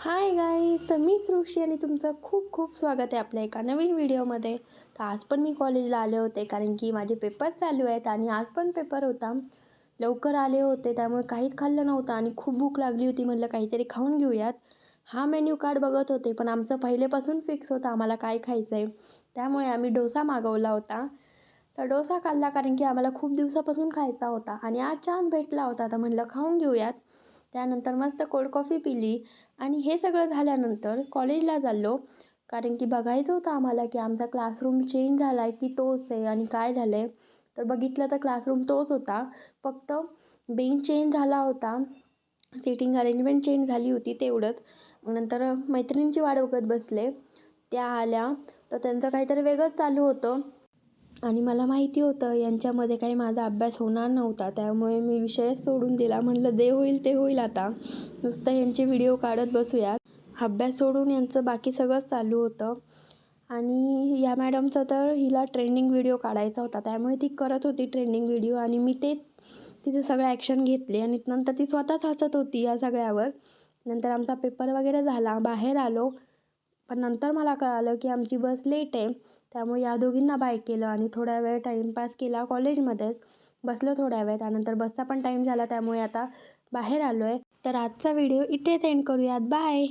Hi guys, तर मी सृष्टी आणि तुमचं खूप खूप स्वागत आहे आपल्या एका नवीन व्हिडिओमध्ये. तर आज पण मी कॉलेजला आले होते कारण की माझे पेपर चालू आहेत आणि आज पण पेपर होता. लवकर आले होते त्यामुळे काहीच खाल्लं नव्हतं आणि खूप भूक लागली होती. म्हटलं काहीतरी खाऊन घेऊयात. हा मेन्यू कार्ड बघत होते पण आमचं पहिलेपासून फिक्स होतं आम्हाला काय खायचं आहे. त्यामुळे आम्ही डोसा मागवला होता. तर डोसा खाल्ला कारण की आम्हाला खूप दिवसापासून खायचा होता आणि आज छान भेटला होता. तर म्हटलं खाऊन घेऊयात. त्यानंतर मस्त कोल्ड कॉफी पिली आणि हे सगळं झाल्यानंतर कॉलेजला चाललो. कारण की बघायचं होतं आम्हाला की आमचा क्लासरूम चेंज झाला आहे की तोच आहे आणि काय झालं आहे. तर बघितलं तर क्लासरूम तोच होता. फक्त बेंच चेंज झाला होता. सिटिंग अरेंजमेंट चेंज झाली होती तेवढंच. मग नंतर मैत्रिणींची वाट बघत बसले. त्या आल्या तर त्यांचं काहीतरी वेगळंच चालू होतं. आणि मला माहिती होतं यांच्यामध्ये काही माझा अभ्यास होणार नव्हता. त्यामुळे मी विषयच सोडून दिला. म्हटलं जे होईल ते होईल आता. नुसतं यांचे व्हिडिओ काढत बसूयात. अभ्यास सोडून यांचं बाकी सगळंच चालू होतं. आणि या मॅडमचं तर हिला ट्रेंडिंग व्हिडिओ काढायचा होता. त्यामुळे ती करत होती ट्रेंडिंग व्हिडिओ आणि मी ते तिचं सगळं ॲक्शन घेतली आणि नंतर ती स्वतःच हसत होती या सगळ्यावर. नंतर आमचा पेपर वगैरे झाला. बाहेर आलो. पण नंतर मला कळालं की आमची बस लेट आहे. त्यामुळे या दोघींना बाय केलं आणि थोडा वेळ टाईमपास केला कॉलेजमध्येच. बसलो थोड्या वेळ. त्यानंतर बसचा पण टाईम झाला त्यामुळे आता बाहेर आलो आहे. तर आजचा व्हिडिओ इथेच एंड करूयात. बाय.